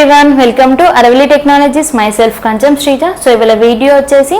Everyone, welcome to Aravali technologies. Myself Kancham Sreeja. So ఇవాళ video వచ్చేసి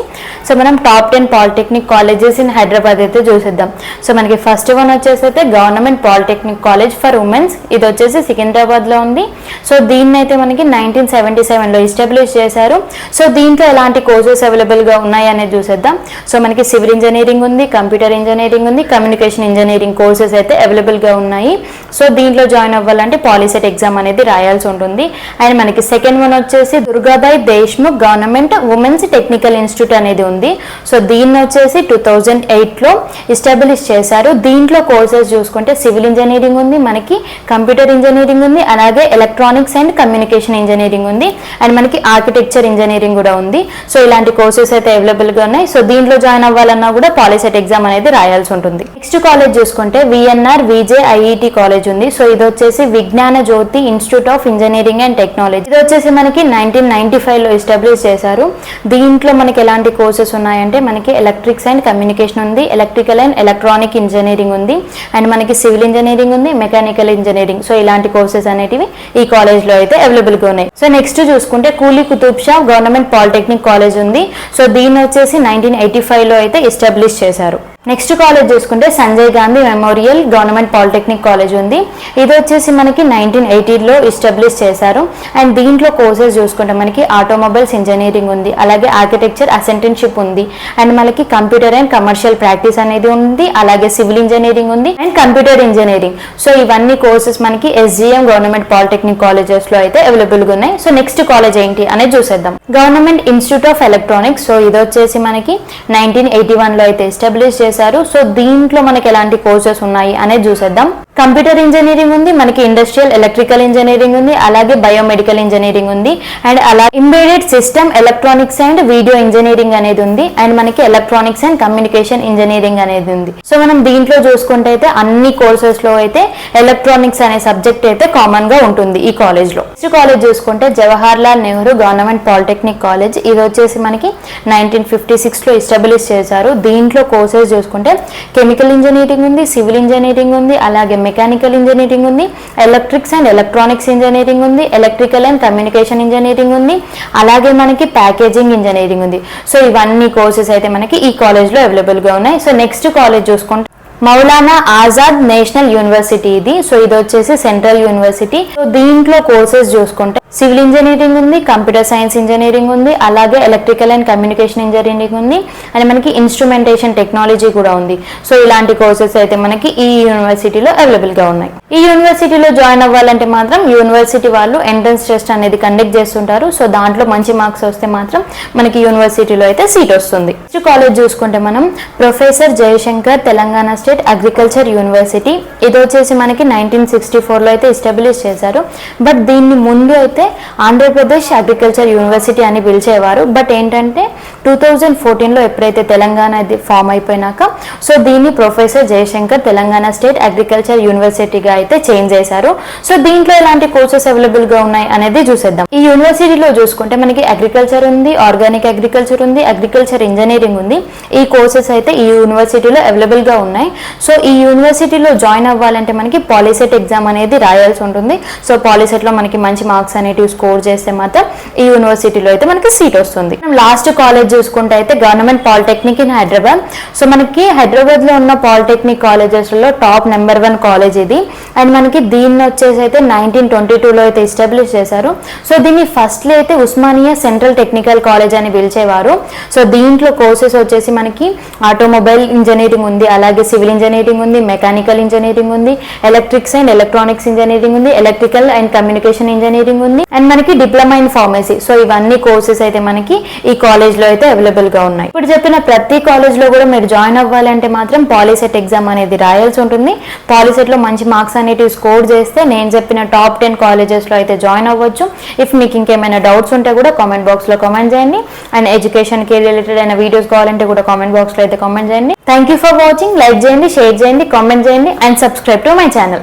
మనం top 10 polytechnic colleges in Hyderabad అయితే చూసేద్దాం. సో మనకి ఫస్ట్ వన్ వచ్చేసి అయితే government polytechnic college for womens. ఇది వచ్చేసి సికింద్రాబాద్లో ఉంది. సో దీన్ని అయితే మనకి 1977లో ఎస్టాబ్లిష్ చేశారు. సో దీంట్లో ఎలాంటి కోర్సెస్ అవైలబుల్గా ఉన్నాయి అనేది చూసేద్దాం. సో మనకి సివిల్ ఇంజనీరింగ్ ఉంది, కంప్యూటర్ ఇంజనీరింగ్ ఉంది, కమ్యూనికేషన్ ఇంజనీరింగ్ కోర్సెస్ అయితే అవైలబుల్గా ఉన్నాయి. సో దీంట్లో జాయిన్ అవ్వాలంటే పాలిసెట్ ఎగ్జామ్ అనేది రాయాల్సి ఉంటుంది. అండ్ మనకి సెకండ్ వన్ వచ్చేసి Durgabai Deshmukh government women's technical institute అనేది ఉంది. సో దీన్ని వచ్చేసి 2008లో ఎస్టాబ్లిష్ చేశారు. దీంట్లో కోర్సెస్ చూసుకుంటే సివిల్ ఇంజనీరింగ్ ఉంది, మనకి కంప్యూటర్ ఇంజనీరింగ్ ఉంది, అలాగే ఎలక్ట్రానిక్స్ అండ్ కమ్యూనికేషన్ ఇంజనీరింగ్ ఉంది, అండ్ మనకి ఆర్కిటెక్చర్ ఇంజనీరింగ్ కూడా ఉంది. సో ఇలాంటి కోర్సెస్ అయితే అవైలబుల్గా ఉన్నాయి. సో దీంట్లో జాయిన్ అవ్వాలన్నా కూడా పాలిసెట్ ఎగ్జామ్ అనేది రాయాల్సి ఉంటుంది. నెక్స్ట్ కాలేజ్ చూసుకుంటే విఎన్ఆర్ విజేఐఈటి కాలేజ్ ఉంది. సో ఇది వచ్చేసి Vignana Jyothi institute of engineering and technology. ఇది వచ్చేసి మనకి 1995లో ఎస్టాబ్లిష్ చేశారు. దీంట్లో మనకి ఎలాంటి కోర్సెస్ ఉన్నాయంటే మనకి ఎలక్ట్రిక్స్ అండ్ కమ్యూనికేషన్ ఉంది, ఎలక్ట్రికల్ అండ్ ఎలక్ట్రానిక్ ఇంజనీరింగ్ ఉంది, అండ్ మనకి సివిల్ ఇంజనీరింగ్ ఉంది, మెకానికల్ ఇంజనీరింగ్. సో ఇలాంటి కోర్సెస్ అనేటివి ఈ కాలేజ్లో అయితే అవైలబుల్గా ఉన్నాయి. సో నెక్స్ట్ చూసుకుంటే Quli Qutub Shah government polytechnic college ఉంది. సో దీన్ని వచ్చేసి 1985లో అయితే ఎస్టాబ్లిష్ చేశారు. నెక్స్ట్ కాలేజ్ చూసుకుంటే Sanjay Gandhi memorial government polytechnic college ఉంది. ఇది వచ్చేసి మనకి 1980లో ఎస్టాబ్లిష్ చేశారు. అండ్ దీంట్లో కోర్సెస్ చూసుకుంటే మనకి ఆటోమొబైల్స్ ఇంజనీరింగ్ ఉంది, అలాగే ఆర్కిటెక్చర్ అసెంటెన్షిప్ ఉంది, అండ్ మనకి కంప్యూటర్ అండ్ కమర్షియల్ ప్రాక్టీస్ అనేది ఉంది, అలాగే సివిల్ ఇంజనీరింగ్ ఉంది, అండ్ కంప్యూటర్ ఇంజనీరింగ్. సో ఇవన్నీ కోర్సెస్ మనకి ఎస్జిఎం గవర్నమెంట్ పాలిటెక్నిక్ కాలేజెస్లో అయితే అవైలబుల్గా ఉన్నాయి. సో నెక్స్ట్ కాలేజ్ ఏంటి అనేది చూసేద్దాం. Government institute of electronics. So ఇది వచ్చేసి మనకి 1981లో అయితే ఎస్టాబ్లిష్ చేశారు. సో దీంట్లో మనకి ఎలాంటి కోర్సెస్ ఉన్నాయి అనేది చూసేద్దాం. కంప్యూటర్ ఇంజనీరింగ్ ఉంది, మనకి ఇండస్ట్రియల్ ఎలక్ట్రికల్ ఇంజనీరింగ్ ఉంది, అలాగే బయోమెడికల్ ఇంజనీరింగ్ ఉంది, అండ్ అలా embedded system electronics and video engineering అనేది ఉంది, అండ్ మనకి ఎలక్ట్రానిక్స్ అండ్ కమ్యూనికేషన్ ఇంజనీరింగ్ అనేది ఉంది. సో మనం దీంట్లో చూసుకుంటే అయితే అన్ని కోర్సెస్ లో అయితే ఎలక్ట్రానిక్స్ అనే సబ్జెక్ట్ అయితే కామన్ గా ఉంటుంది ఈ కాలేజ్ లో. నెక్స్ట్ కాలేజ్ చూసుకుంటే Jawahar Lal Nehru government polytechnic college. ఇది వచ్చేసి మనకి 1956లో ఎస్టాబ్లిష్ చేశారు. దీంట్లో కోర్సెస్ చూసుకుంటే కెమికల్ ఇంజనీరింగ్ ఉంది, సివిల్ ఇంజనీరింగ్ ఉంది, అలాగే మెకానికల్ ఇంజనీరింగ్ ఉంది, ఎలక్ట్రిక్స్ అండ్ ఎలక్ట్రానిక్స్ ఇంజనీరింగ్ ఉంది, ఎలక్ట్రికల్ అండ్ కమ్యూనికేషన్ ఇంజనీరింగ్ ఉంది, అలాగే మనకి ప్యాకేజింగ్ ఇంజనీరింగ్ ఉంది. సో ఇవన్నీ కోర్సెస్ అయితే మనకి ఈ కాలేజ్లో అవైలబుల్గా ఉన్నాయి. సో నెక్స్ట్ కాలేజ్ చూసుకుంటే మౌలానా ఆజాద్ నేషనల్ యూనివర్సిటీ ఇది. సో ఇది వచ్చేసి సెంట్రల్ యూనివర్సిటీ. సో దీంట్లో కోర్సెస్ చూసుకుంటే సివిల్ ఇంజనీరింగ్ ఉంది, కంప్యూటర్ సైన్స్ ఇంజనీరింగ్ ఉంది, అలాగే ఎలక్ట్రికల్ అండ్ కమ్యూనికేషన్ ఇంజనీరింగ్ ఉంది, అండ్ మనకి ఇన్స్ట్రుమెంటేషన్ టెక్నాలజీ కూడా ఉంది. సో ఇలాంటి కోర్సెస్ అయితే మనకి ఈ యూనివర్సిటీలో అవైలబుల్గా ఉన్నాయి. ఈ యూనివర్సిటీలో జాయిన్ అవ్వాలంటే మాత్రం యూనివర్సిటీ వాళ్ళు ఎంట్రన్స్ టెస్ట్ అనేది కండక్ట్ చేస్తుంటారు. సో దాంట్లో మంచి మార్క్స్ వస్తే మాత్రం మనకి యూనివర్సిటీలో అయితే సీట్ వస్తుంది. నెక్స్ట్ కాలేజ్ చూసుకుంటే మనం professor Jayashankar Telangana state agriculture university. ఇది వచ్చేసి మనకి 1964లో అయితే ఎస్టాబ్లిష్ చేశారు. బట్ దీన్ని ముందు అయితే ఆంధ్రప్రదేశ్ అగ్రికల్చర్ యూనివర్సిటీ అని పిలిచేవారు. బట్ ఏంటంటే 2014లో ఎప్పుడైతే తెలంగాణ ఫామ్ అయిపోయినాక సో దీన్ని professor Jayashankar Telangana state agriculture యూనివర్సిటీగా అయితే చేంజ్ చేశారు. సో దీంట్లో ఎలాంటి కోర్సెస్ అవైలబుల్గా ఉన్నాయి అనేది చూసేద్దాం. ఈ యూనివర్సిటీలో చూసుకుంటే మనకి అగ్రికల్చర్ ఉంది, ఆర్గానిక్ అగ్రికల్చర్ ఉంది, అగ్రికల్చర్ ఇంజనీరింగ్ ఉంది. ఈ కోర్సెస్ అయితే ఈ యూనివర్సిటీలో అవైలబుల్గా ఉన్నాయి. సో ఈ యూనివర్సిటీలో జాయిన్ అవ్వాలంటే మనకి పాలిసెట్ ఎగ్జామ్ అనేది రాయాల్సి ఉంటుంది. సో పాలిసెట్లో మనకి మంచి మార్క్స్ అనేటివి స్కోర్ చేస్తే మాత్రం ఈ యూనివర్సిటీలో అయితే మనకి సీట్ వస్తుంది. లాస్ట్ కాలేజ్ చూసుకుంటే అయితే government polytechnic in Hyderabad. So మనకి హైదరాబాద్ లో ఉన్న పాలిటెక్నిక్ కాలేజెస్ లో టాప్ నెంబర్ 1 కాలేజ్ ఇది. అండ్ మనకి దీన్ని వచ్చేసి అయితే 1922లో అయితే ఎస్టాబ్లిష్ చేశారు. సో దీన్ని ఫస్ట్లో అయితే ఉస్మానియా సెంట్రల్ టెక్నికల్ కాలేజ్ అని పిలిచేవారు. సో దీంట్లో కోర్సెస్ వచ్చేసి మనకి ఆటోమొబైల్ ఇంజనీరింగ్ ఉంది, అలాగే సివిల్ ఇంజనీరింగ్ ఉంది, మెకానికల్ ఇంజనీరింగ్ ఉంది, ఎలక్ట్రిక్స్ అండ్ ఎలక్ట్రానిక్స్ ఇంజనీరింగ్ ఉంది, ఎలక్ట్రికల్ అండ్ కమ్యూనికేషన్ ఇంజనీరింగ్ ఉంది, అండ్ మనకి డిప్లొమా ఇన్ ఫార్మసీ. సో ఇవన్నీ కోర్సెస్ అయితే మనకి ఈ కాలేజ్ లో అయితే అవైలబుల్ గా ఉన్నాయి. ఇప్పుడు చెప్పిన ప్రతి కాలేజ్ లో కూడా మీరు జాయిన్ అవ్వాలంటే మాత్రం పాలిసెట్ ఎగ్జామ్ అనేది రాయాల్సి ఉంటుంది. పాలిసెట్ లో మంచి మార్క్స్ అనేటివి స్కోర్ చేస్తే నేను చెప్పిన టాప్ 10 కాలేజెస్ లో అయితే జాయిన్ అవ్వచ్చు. ఇఫ్ మీకు ఇంకేమైనా డౌట్స్ ఉంటే కూడా కామెంట్ బాక్స్ లో కామెంట్ చేయండి. అండ్ ఎడ్యుకేషన్ కి రిలేటెడ్ అయిన వీడియోస్ కావాలంటే కూడా కామెంట్ బాక్స్ లో అయితే కామెంట్ చేయండి. Thank you for watching. Like చేయండి, షేర్ చేయండి, కామెంట్ చేయండి, and subscribe to my channel.